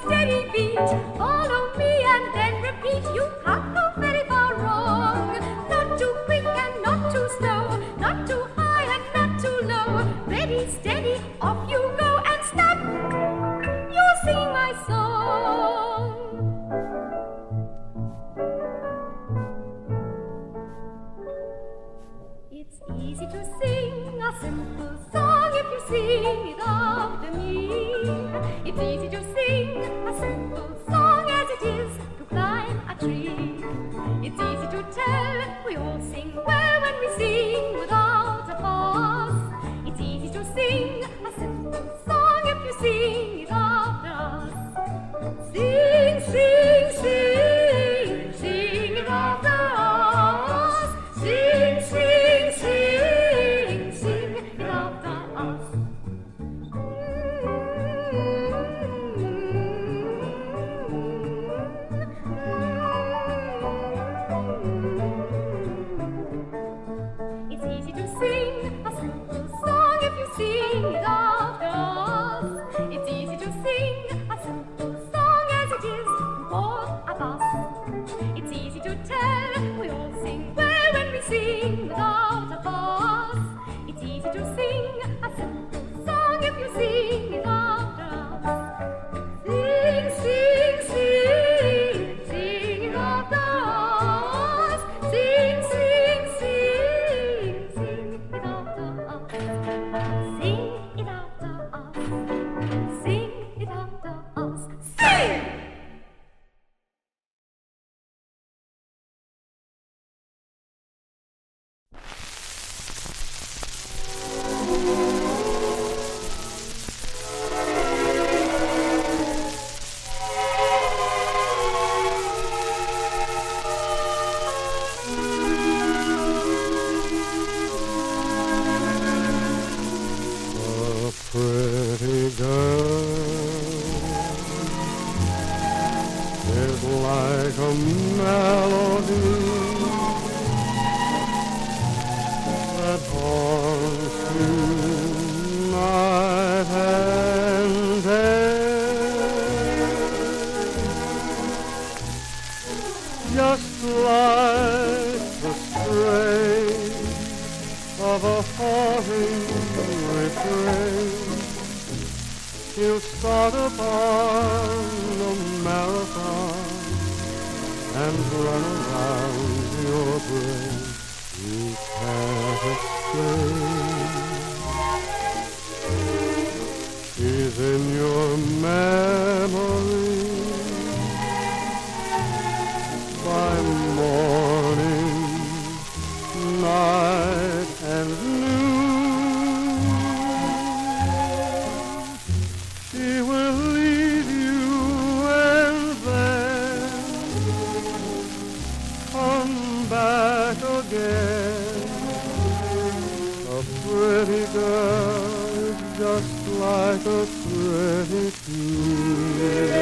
steady beat. Follow me and then repeat. You can't go very far wrong. Not too quick and not too slow. Not too high and not too low. Ready, steady, off you go and stop. You're singing my song. It's easy to sing a simple song if you sing it after me. It's easy to sing a simple song as it is to climb a tree. It's easy to tell we all sing well when we sing without a fuss. It's easy to sing a simple song if you sing it after us. Sing, sing, sing, sing it after us. Sing, sing, sing, sing it after us. It's easy to sing a simple song if you sing it after us. It's easy to sing a simple song as it is to board a bus. It's easy to tell we all sing well when we sing without a fuss. It's easy to sing a simple song if you sing it after us. Sing, sing, sing, sing it after us. Sing, sing, sing, sing it after us. Sing it after us. Sing it after us. Sing! A pretty girl is like a melody that haunts you night and day, just like the strain of a haunting refrain. You'll start upon a marathon and run around your brain. You can't escape. She's in your memory by morning, night and noon. She will leave you and then come back again. A pretty girl is just like a pretty tune.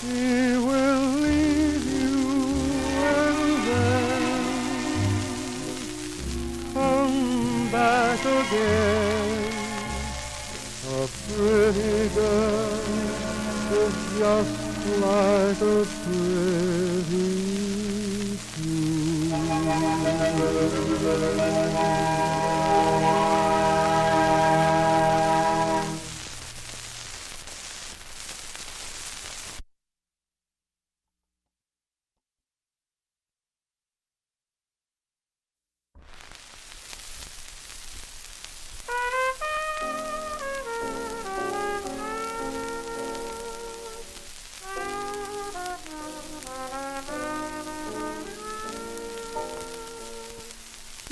She will leave you and then come back again. A pretty girl is just like a pretty tune.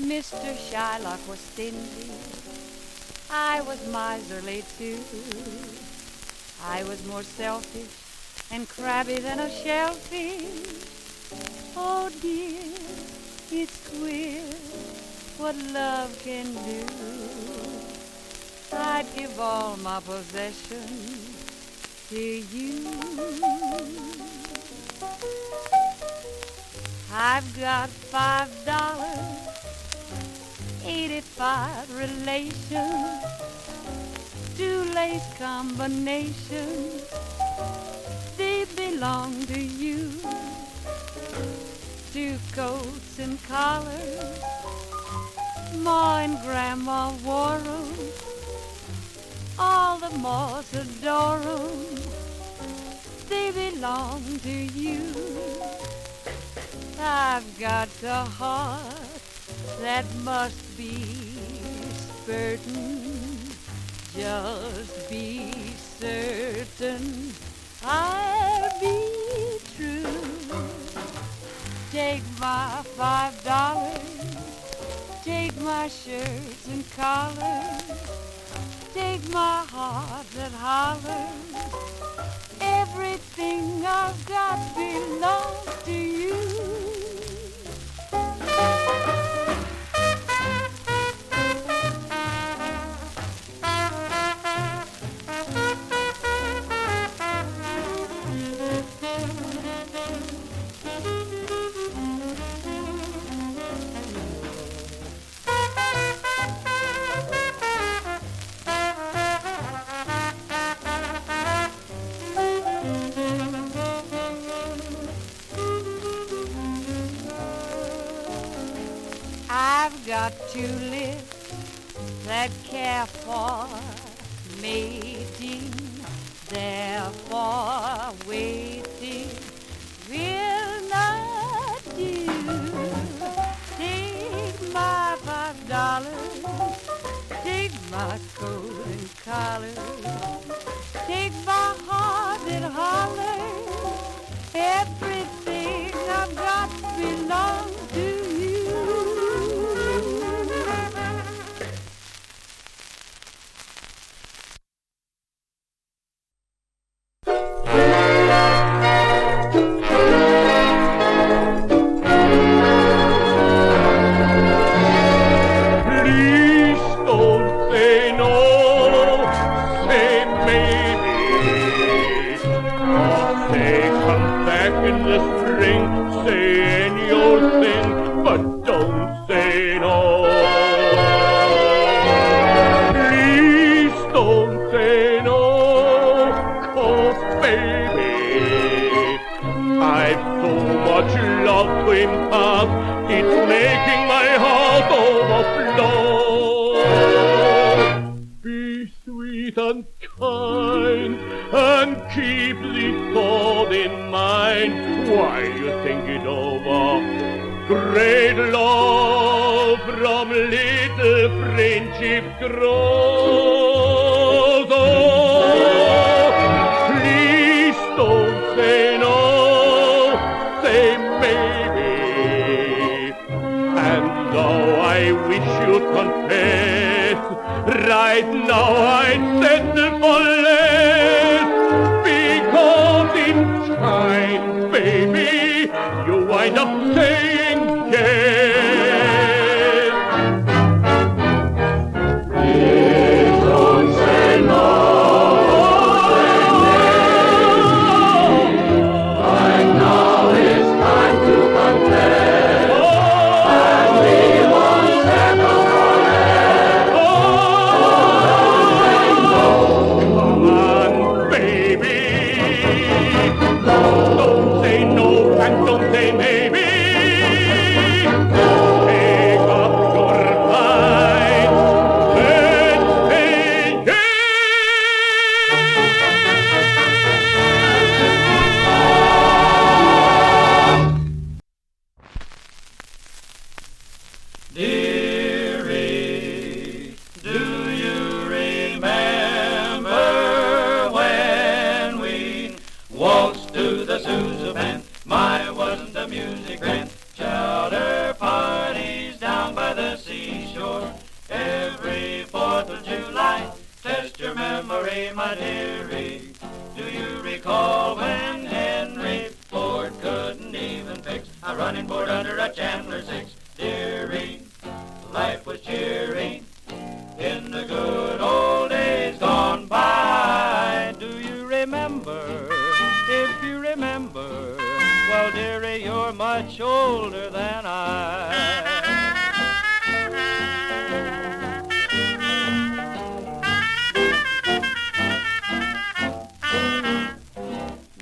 Mr. Shylock was stingy, I was miserly too. I was more selfish and crabby than a shellfish. Oh dear, it's queer what love can do. I'd give all my possessions to you. I've got $5, 85 relations, 2 lace combinations, they belong to you. 2 coats and collars, Ma and Grandma wore 'em, all the moths adore 'em, they belong to you. I've got a heart that must be spurtin', just be certain I'll be true. Take my $5, take my shirts and collars, take my heart that hollers, everything I've got belongs to you. I've got 2 lips that care for mating, therefore waiting will not do. Take my $5, take my coat and collar, take my heart and holler, everything I've got belongs to you. Please don't say no, say maybe. Or say come back in the spring, say any old thing, but don't say no. Please don't say no, 'cause baby, I've so much love to impart, it's making my heart overflow. Be sweet and kind, and keep the thought in mind while you think it over. Great love from little friendship grows. Oh, please don't say no, say maybe. And though I wish you'd confess, right now I'd settle for less. Because in time, baby, you wind up saying yes. Please don't say no. Right now it's time to confess. And we won't settle for less. Come on, baby. Don't say no and don't say maybe. Take up your mind and say yes. Dearie, do you remember when we waltzed to the Sousa band? My, wasn't the music grand? Chowder parties down by the seashore every 4th of July. Test your memory, my dearie. Do you recall when Henry Ford couldn't even fix a running board under a Chandler 6? Dearie, life dearie, you're much older than I.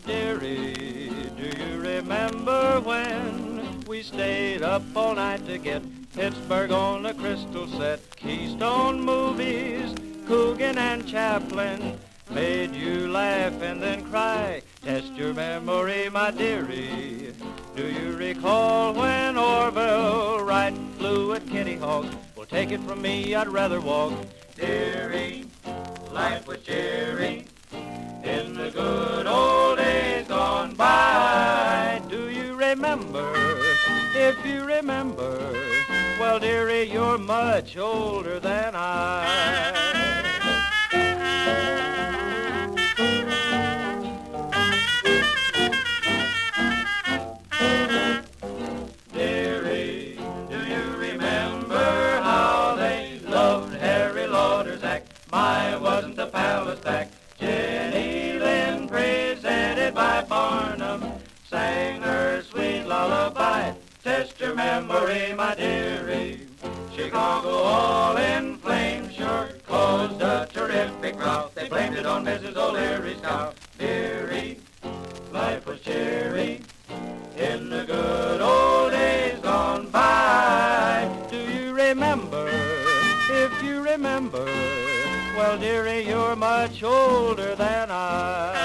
Dearie, do you remember when we stayed up all night to get Pittsburgh on the crystal set, Keystone movies, Coogan and Chaplin, made you laugh and then cry? Test your memory, my dearie. Do you recall when Orville Wright flew at Kitty Hawk? Well, take it from me, I'd rather walk. Dearie, life was cheery in the good old days gone by. Do you remember? If you remember, well, dearie, you're much older than I. Dearie, do you remember how they loved Harry Lauder's act? My wasn't the palace back. Jenny Lind, presented by Barnum, sang her sweet lullaby. Test your memory, my dearie. Chicago all in flames sure caused a terrific rout. They blamed it on Mrs. O'Leary's cow. Dearie, life was cheery in the good old days gone by. Do you remember? If you remember, well, dearie, you're much older than I.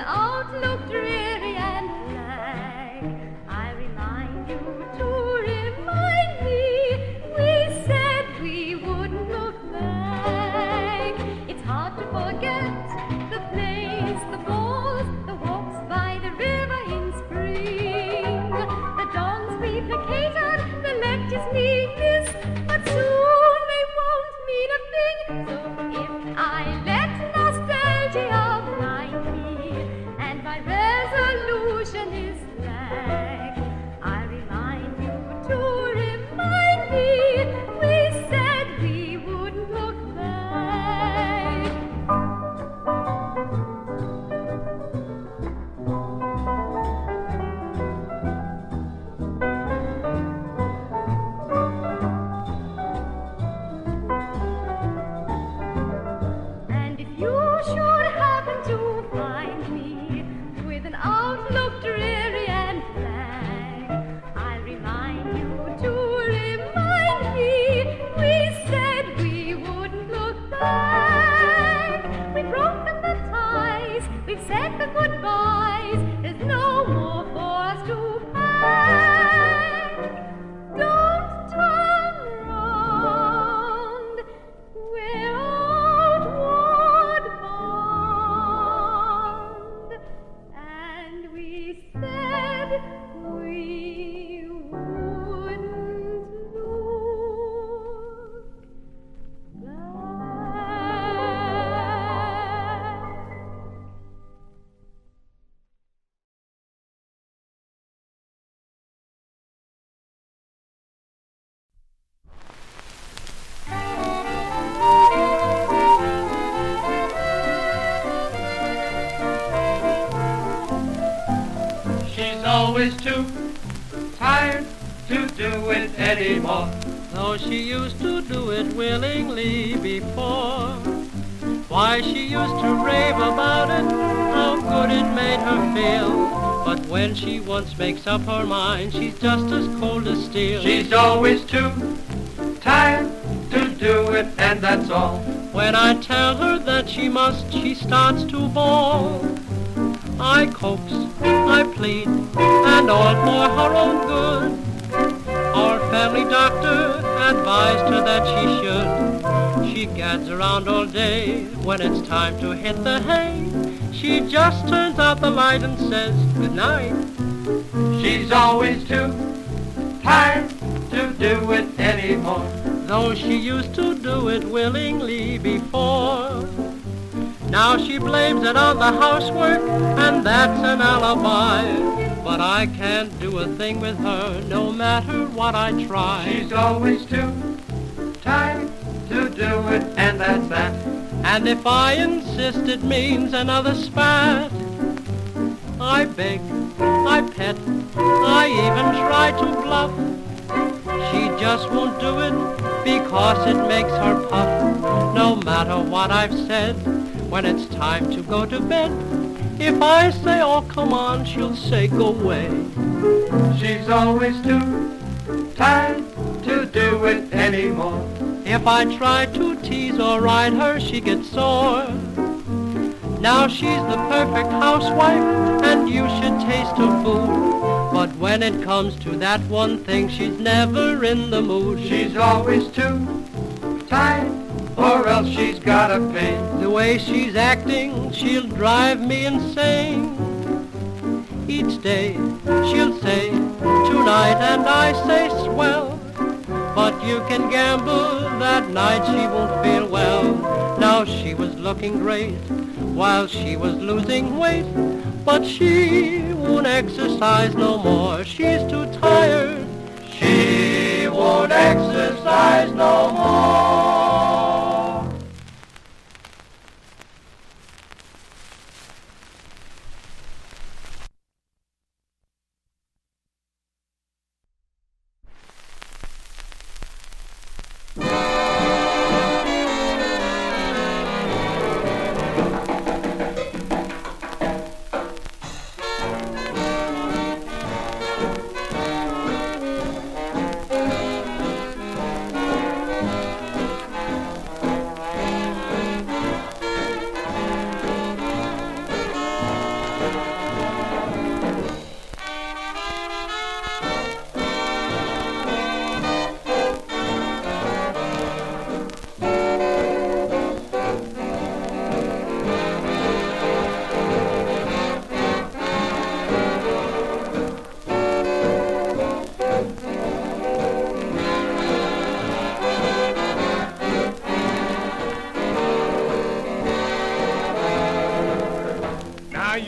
Out outlook dreary and black, I remind you to remind me we said we wouldn't look back. It's hard to forget the plays, the balls, the walks by the river in spring, the dons we placated, the lectures we missed, but soon they won't mean a thing. So if I let nostalgia blind me and my resolution is slack, I remind you to remind me we said we wouldn't look back. And if you should happen to find me with an outlook dreary and black, I remind you to remind me we said we wouldn't look back. We've broken the ties, we've said the goodbyes, there's no more for us to pack. Don't turn round, we're outward bound, and we said we wouldn't look back. She's always too tired to do it anymore. Though she used to do it willingly before. Why, she used to rave about it, how good it made her feel. But when she once makes up her mind, she's just as cold as steel. She's always too tired to do it, and that's all. When I tell her that she must, she starts to bawl. I coax, I plead, and all for her own good. Our family doctor advised her that she should. She gads around all day. When it's time to hit the hay, she just turns out the light and says good night. She's always too tired to do it anymore. Though she used to do it willingly before. Now she blames it on the housework, and that's an alibi. But I can't do a thing with her, no matter what I try. She's always too tired to do it, and that's that. And if I insist, it means another spat. I beg, I pet, I even try to bluff. She just won't do it because it makes her puff. No matter what I've said, when it's time to go to bed, if I say, oh, come on, she'll say, go away. She's always too tired to do it anymore. If I try to tease or ride her, she gets sore. Now she's the perfect housewife, and you should taste her food. But when it comes to that one thing, she's never in the mood. She's always too tired, or else she's gotta pay. The way she's acting, she'll drive me insane. Each day she'll say, tonight, and I say, swell. But you can gamble that night she won't feel well. Now she was looking great while she was losing weight, but she won't exercise no more. She's too tired. She won't exercise no more.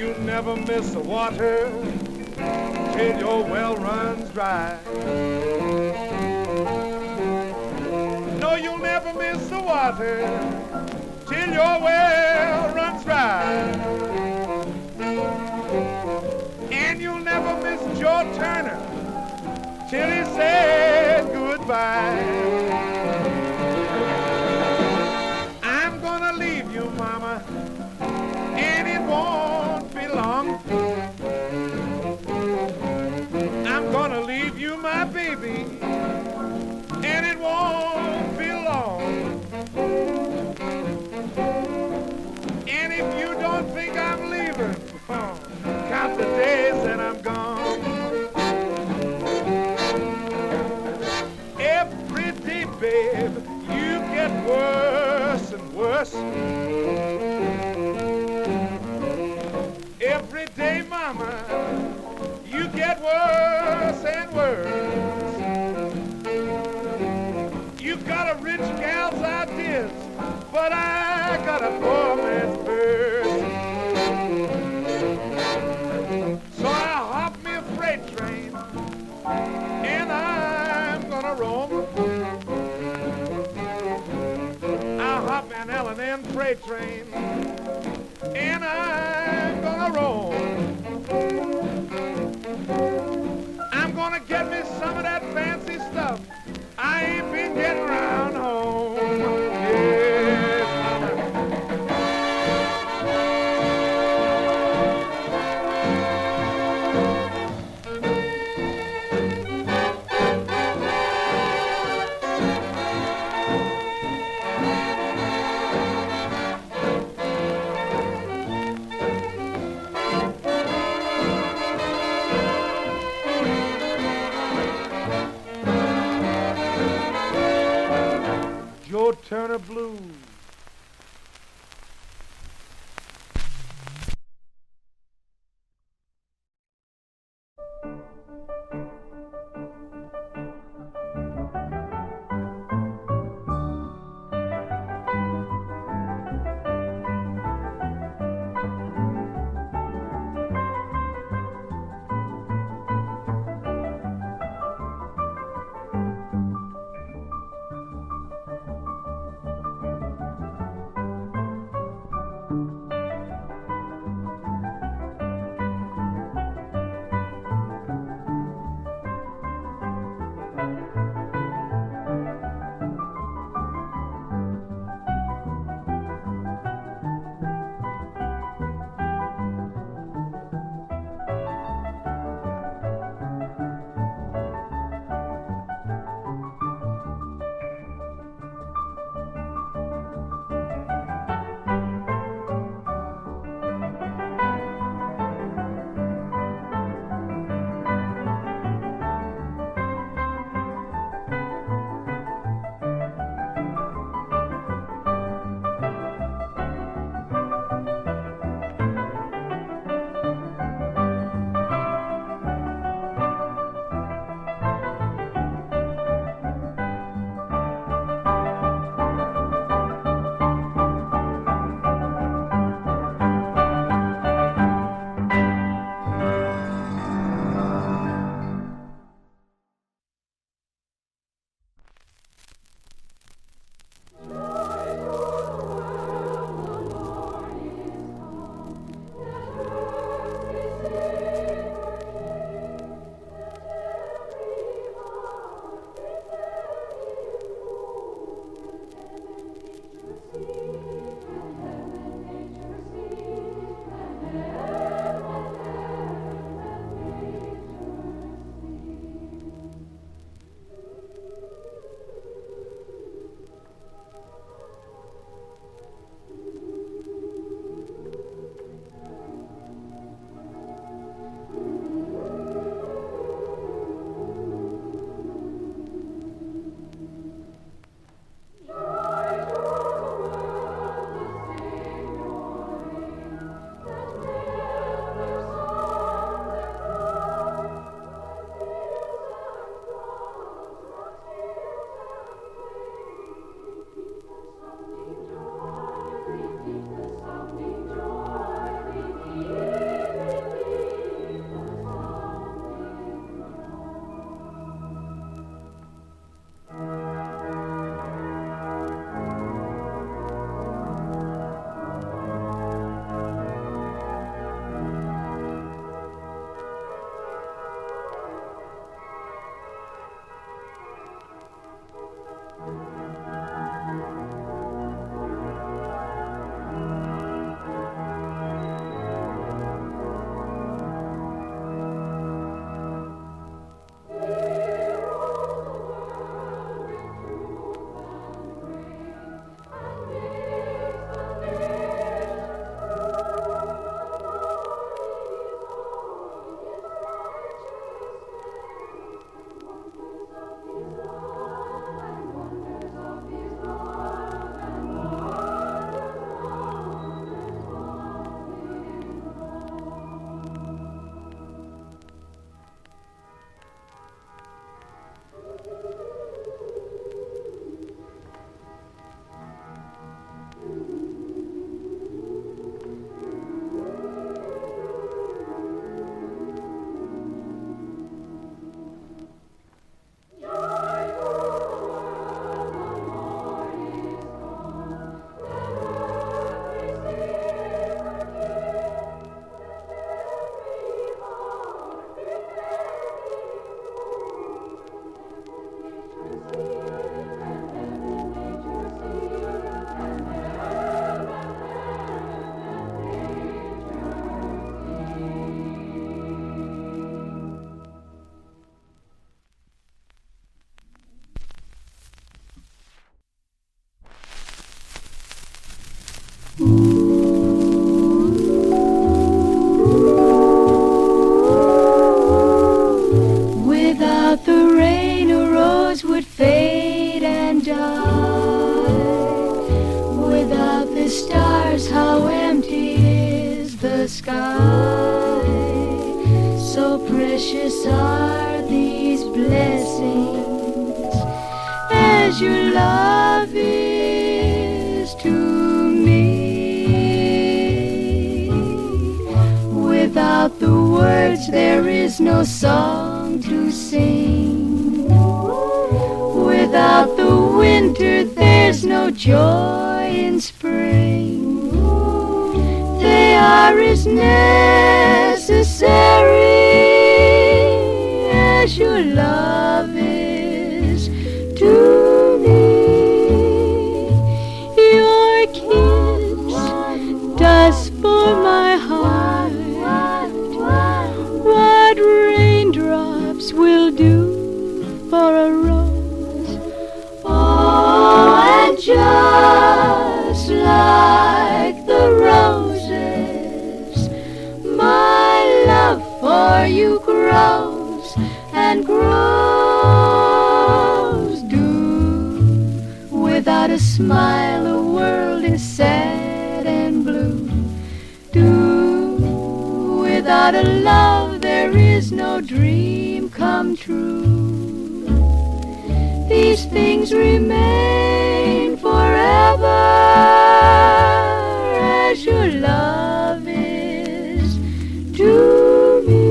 you never miss the water till your well runs dry. No, you'll never miss the water till your well runs dry. And you'll never miss Joe Turner till he said goodbye. I'm gonna leave you, mama, and it won't be long. I'm gonna leave you, my baby, and it won't be long. And if you don't think I'm leaving, count the days that I'm gone. Every day, babe, you get worse and worse. Every day, mama, you get worse and worse. You got a rich gal's ideas, but I got a poor man's purse. So I hop me a freight train, and I'm gonna roam. I'll hop an L&N freight train, and I'm gonna roam. I'm gonna get me some of that fancy stuff I ain't been getting around home. Yes, mama. Joe Turner Blues. would fade and die. Without the stars, how empty is the sky. So precious are these blessings as your love is to me. Without the words, there is no song to sing. Without the winter, there's no joy in spring. They are as necessary as your love is to me. Your kiss does for my heart what raindrops will do for a rose. Oh, and just like the roses, my love for you grows and grows. Do without a smile, the world is sad and blue. Do without a love, there is no dream come true. These things remain forever as your love is to me.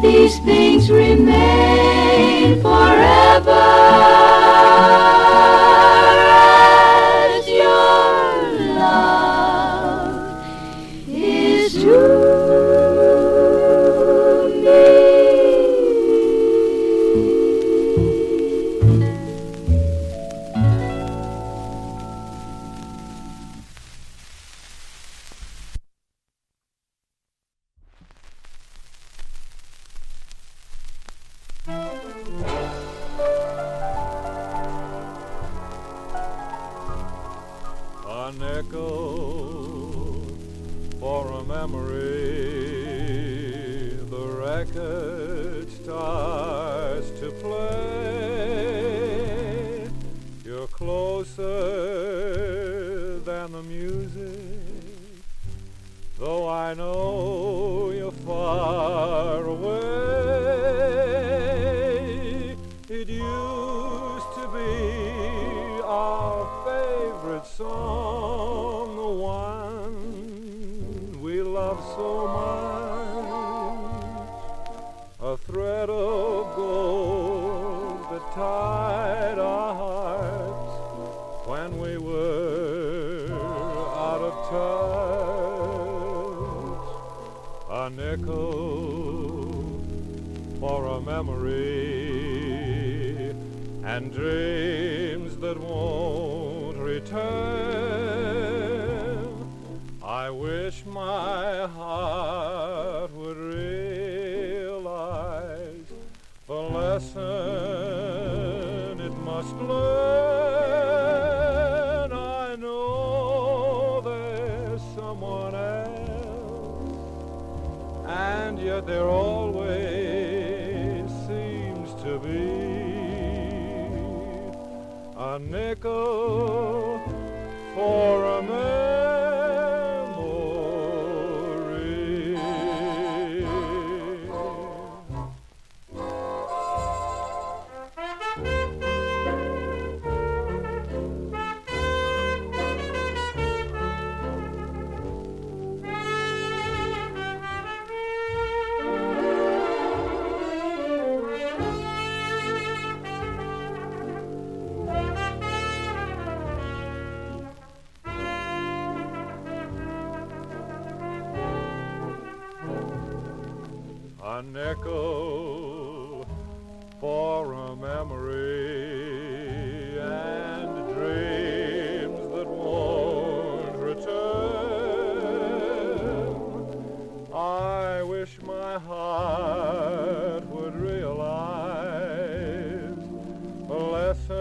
These things remain forever as your love is to A nickel for a memory, the record starts to play. You're closer than the music, though I know you're far away. It used to be our favorite song, the one we love so much, a thread of gold that tied our hearts when we were out of touch. A nickel for a memory and dreams that won't return. I wish my heart would realize the lesson it must learn. I know there's someone else, and yet there always seems to be a nickel for a memory. A nickel for a memory and dreams that won't return. I wish my heart would realize the lesson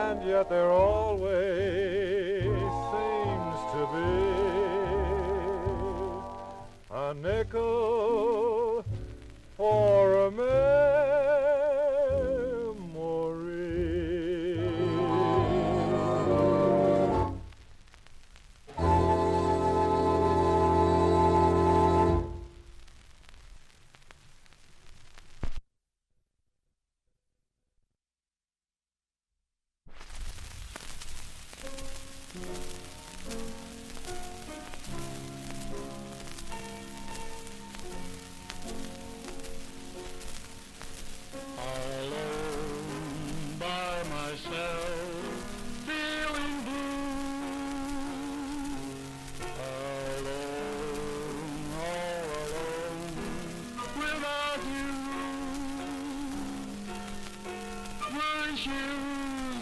and yet there always seems to be a nickel for a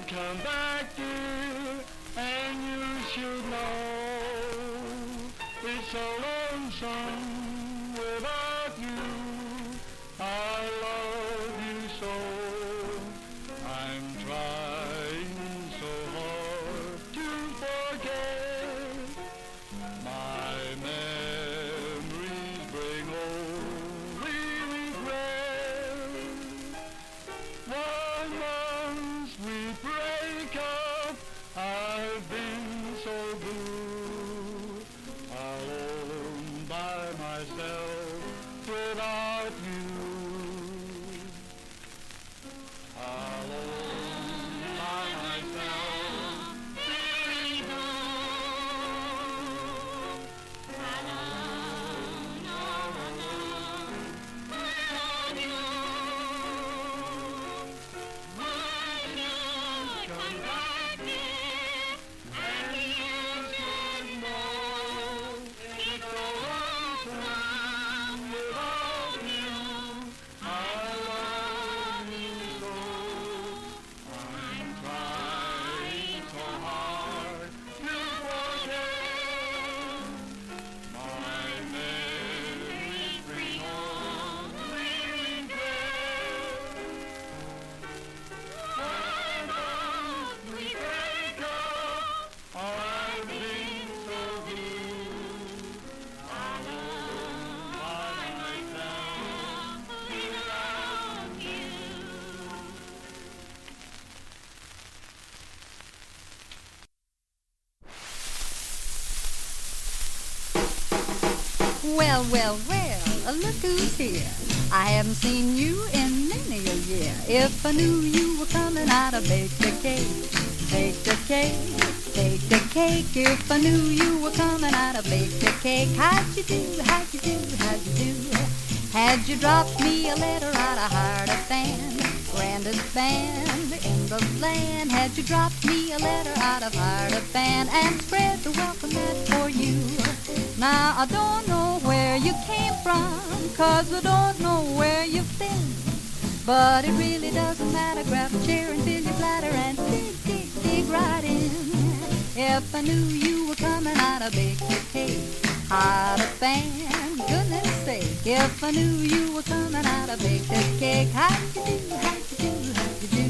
Come back, dear, and you should know it's so lonesome without you. I love you so. I'm trying so hard to forget. My memories bring only regret. Once we break up, I've been so blue, alone by myself without you. Alone by myself, feeling blue. Alone, all alone, without you. Come back, dear, and you should know it's a long time without you. I love you so. I'm trying so hard to forget. My memories bring only regret. Once we break up, I've been so blue, alone by myself without you. Well, well, well, look who's here. I haven't seen you in many a year. If I knew you were coming, I'd have baked a cake. Baked a cake, baked a cake. If I knew you were coming, I'd have baked a cake. How'd you do, how'd you do, how'd you do? Had you dropped me a letter, I'd have hired a band. Grandest band in the land. Had you dropped me a letter, I'd have hired a band and spread the welcome mat for you. Now I don't know where you came from, 'cause I don't know where you've been. But it really doesn't matter, grab a chair and fill your bladder and dig right in. If I knew you were coming, I'd have baked a cake. Hired a band, goodness sake. If I knew you were coming, I'd have baked a cake. How'd you do, how'd you do, how'd you do?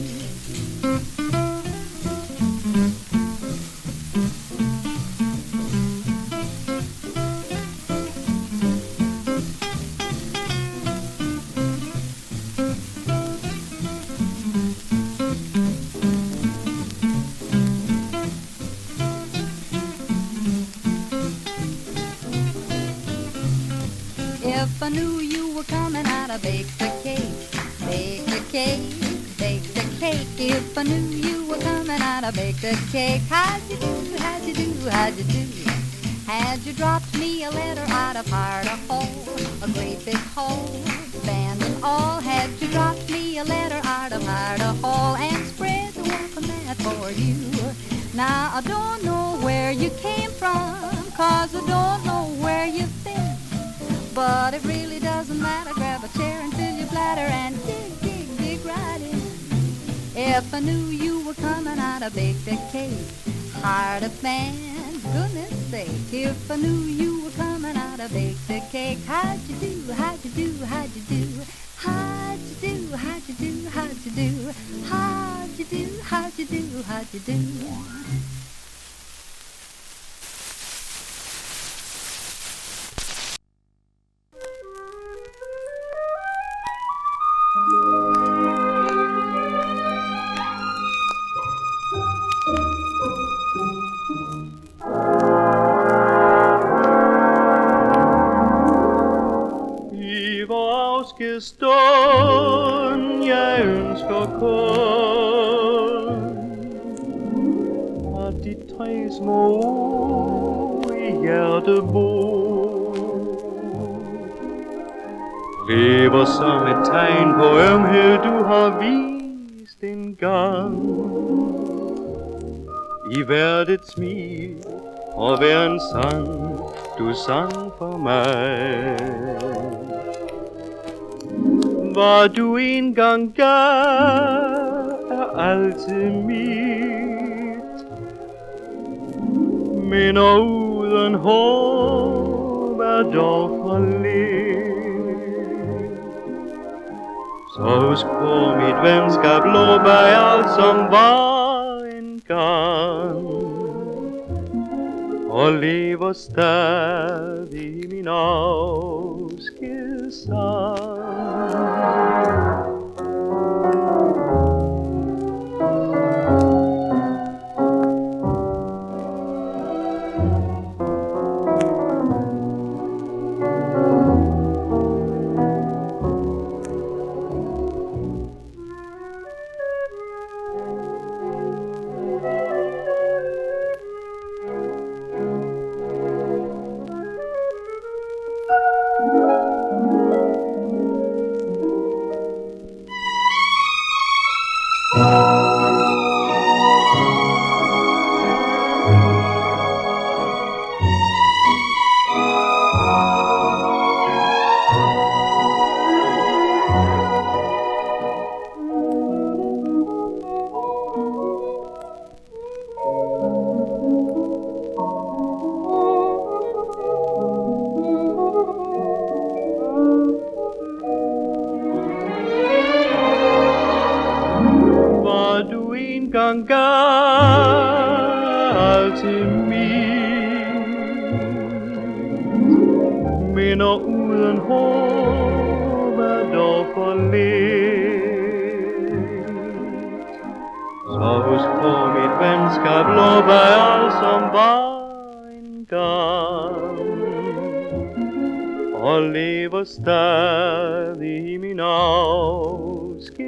If I knew you were coming, I'd have baked a cake. Baked a cake, baked a cake. If I knew you were coming, I'd have baked a cake. How'd you do, how'd you do, how'd you do? Had you dropped me a letter, I'd have hired a hole, a great big hole, band and all. Had you dropped me a letter, I'd have hired a hall and spread the welcome mat for you. Now I don't know where you came from, 'cause I don't know where you've been. But it really doesn't matter, grab a chair and fill your bladder and dig right in. If I knew you were coming, I'd have baked a cake. Hired a band, goodness sake. If I knew you were coming, I'd have baked a cake. How'd you do, how'd you do, how'd you do? How'd you do? do, how'd you do, how'd you do, how'd you do, how'd you do, how'd you do? I vor afskedsstund, jeg ønsker kun, at de tre små ord i hjertet bor, lever som et tegn på ømhed, du har vist en gang. I hvert et smil og hver en sang, du sang for mig. Hvad du engang gav, er altid mit. Minder uden håb er dog for lidt. Så husk på mit venskab, lå bag alt som var engang, og lever stadig i min afskedssang. Engang gav til mig, minder uden håb er dog for lidt. Så husk på mit venskab, lå bag alt som var engang, og lever stadig i min afskedssang.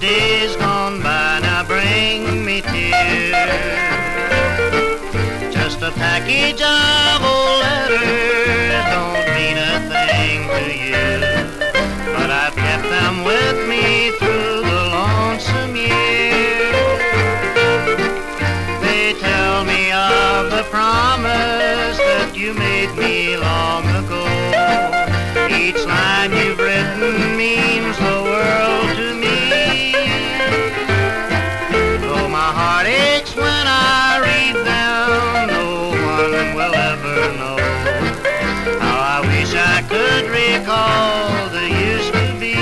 Days gone by now bring me tears. Just a package of old letters don't mean a thing to you, but I've kept them with me through the lonesome years. They tell me of the promise that you made me long ago. Each line you've written means the world to me. Heartaches when I read them, no one will ever know how I wish I could recall the used to be.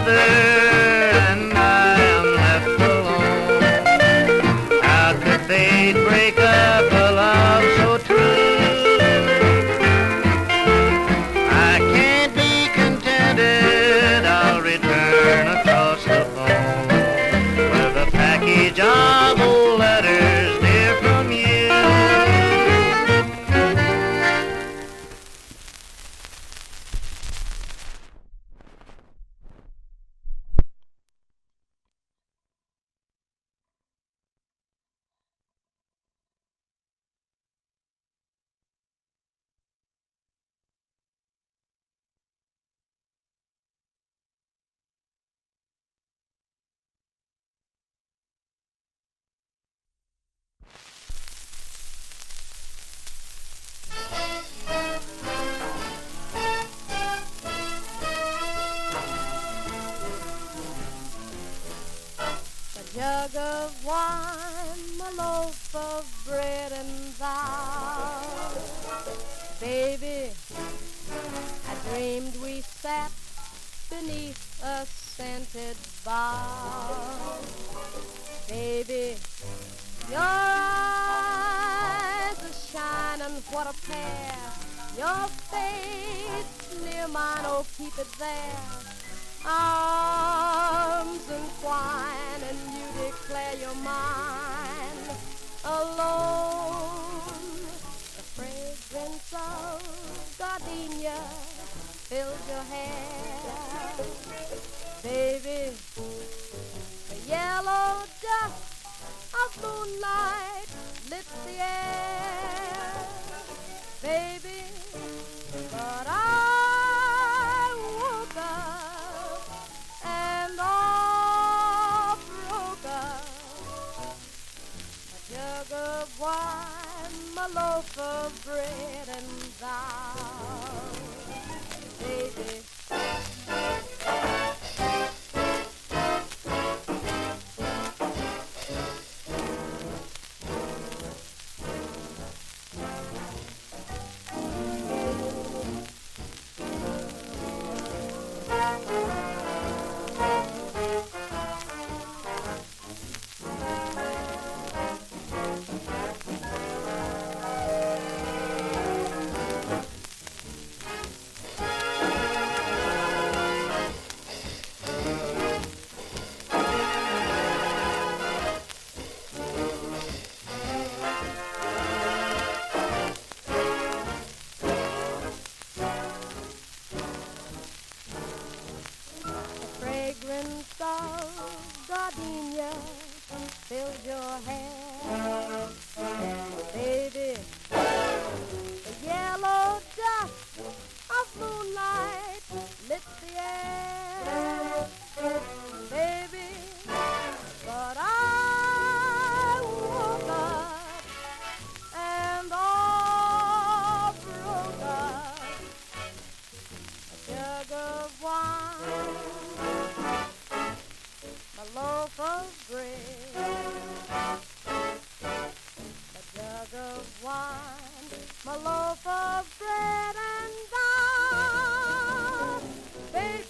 another, and I am left alone. How could they break up a love so true? I can't be contented, I'll return across the phone with a package of old letters, dear, from you. A jug of wine, a loaf of bread, and thou, baby, I dreamed we sat beneath a scented bough. Baby, your eyes are shining, what a pair. Your face near mine, oh, keep it there. Arms entwine and you declare you're mine alone. The fragrance of gardenia fills your hair. Baby, the yellow dust of moonlight lit the air. Baby, but I woke up and all broke up. A jug of wine, a loaf of bread, and thou, baby. Fragrance of gardenia fills your hair. Baby, the yellow dust of moonlight lit the air. Baby, but I woke up and all broke up. A jug of wine, a loaf of bread, a jug of wine, my loaf of bread, and thou, baby.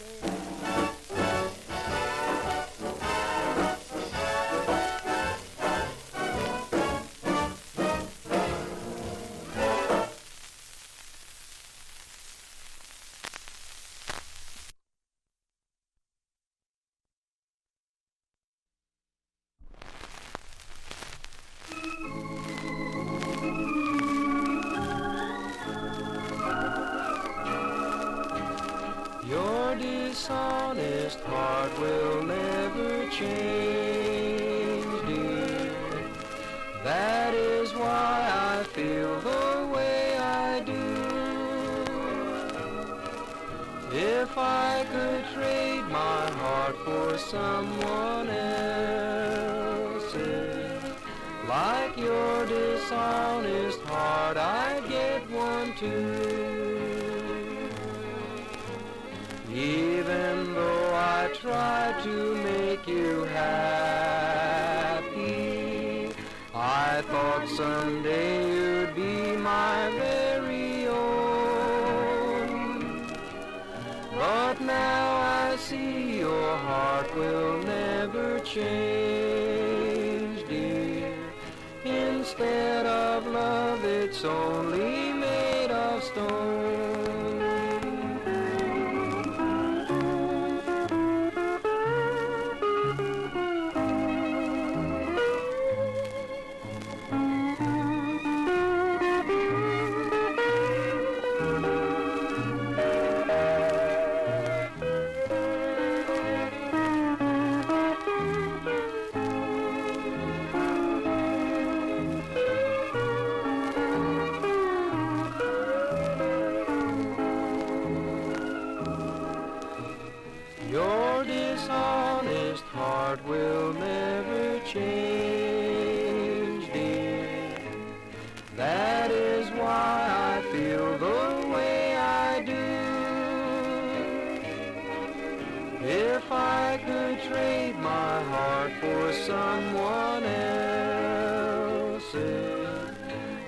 Your dishonest heart will never change, dear. That is why I feel the way I do. If I could trade my heart for someone else's, like your dishonest heart, I'd get one too. Even though I try to make you happy, I thought someday you'd be my very own. But now I see your will never change, dear. Instead of love, it's only made of stone. Your dishonest heart will never change, dear. That is why I feel the way I do. If I could trade my heart for someone else's,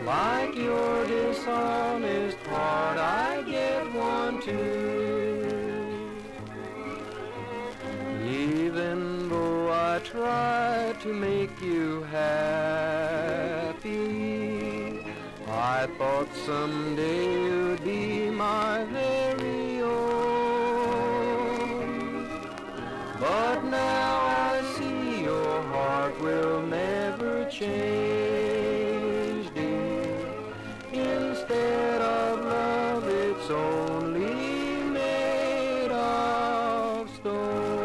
like your dishonest heart, I'd get one too. Even though I try to make you happy, I thought someday you'd be my very own. But now I see your heart will never change, dear. Instead of love, it's only made of stone.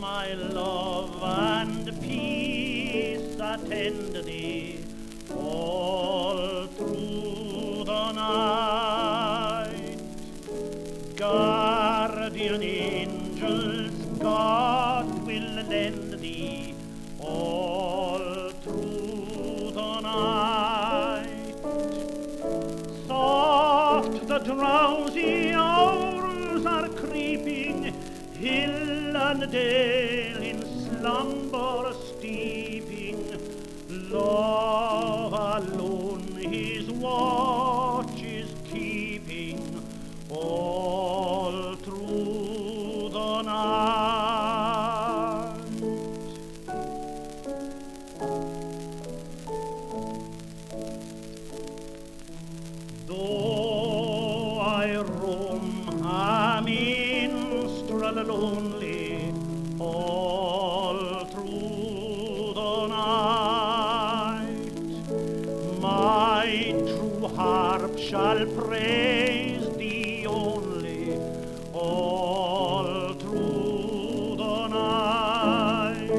my love, and peace attend thee. all through the night. Guardian angels, God will lend thee all through the night. Soft the drowsy hours are creeping, hill and dale in slumber steeping. Love alone his watch is keeping all through the night. Though I roam a minstrel lonely all through the night, my true harp shall praise thee only all through the night.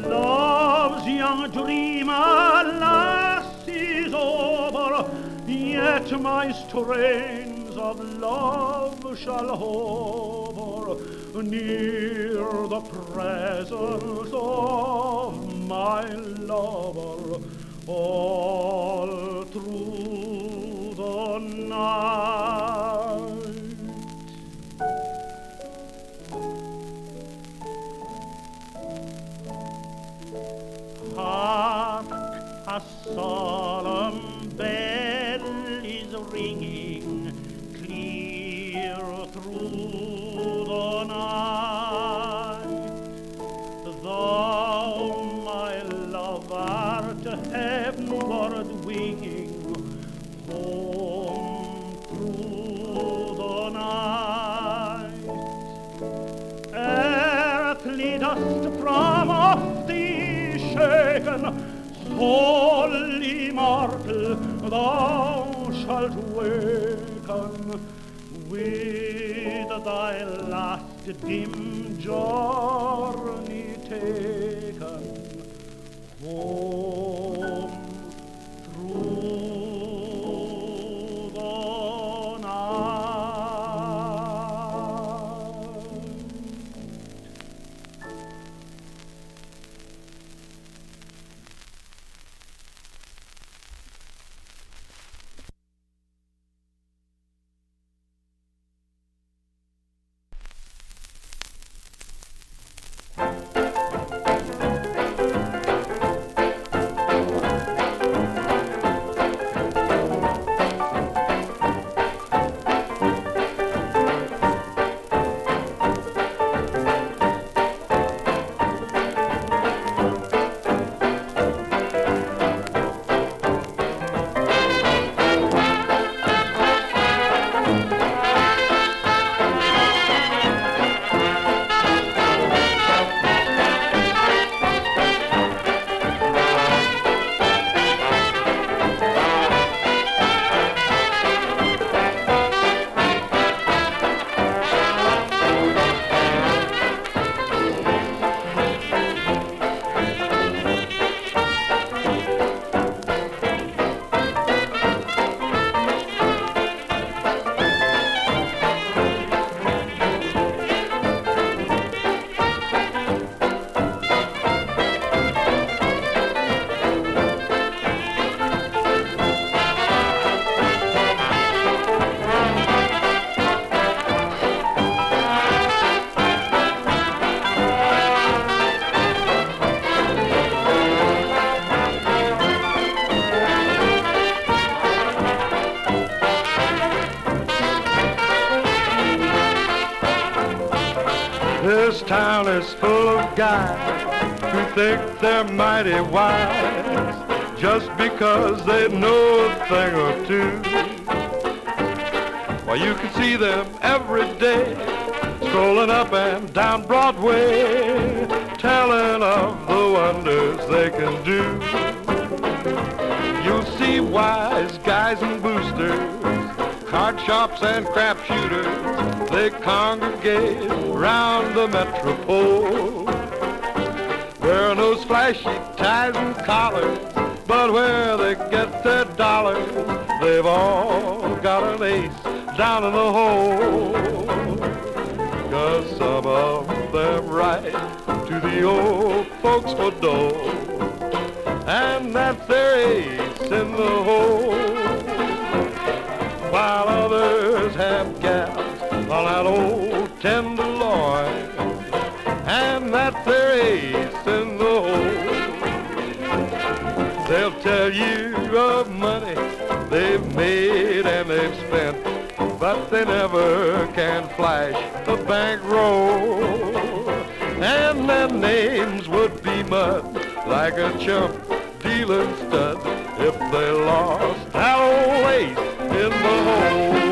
Love's young dream, alas, is over, yet my strains of love shall hover near the presence of my lover all through the night. Hark, a solemn bell is ringing clear through the night. Thou, my love, art heavenward winging home through the night. Earthly dust from off thee shaken, soul immortal, thou shalt waken with thy last dim journey taken home through the night. This town is full of guys who think they're mighty wise just because they know a thing or two. Why, you can see them every day strolling up and down Broadway, telling of the wonders they can do. You'll see wise guys and boosters, card shops and crap shooters, they congregate round the metropole, wearing those flashy ties and collars But where they get their dollars, they've all got an ace down in the hole. 'Cause some of them write to the old folks for dough, and that's their ace in the hole. While others have gals on that old tenderloin, and that's their ace in the hole. They'll tell you of money they've made and they've spent, but they never can flash a bankroll. And their names would be mud like a chump dealing stud if they lost that old ace in the hole.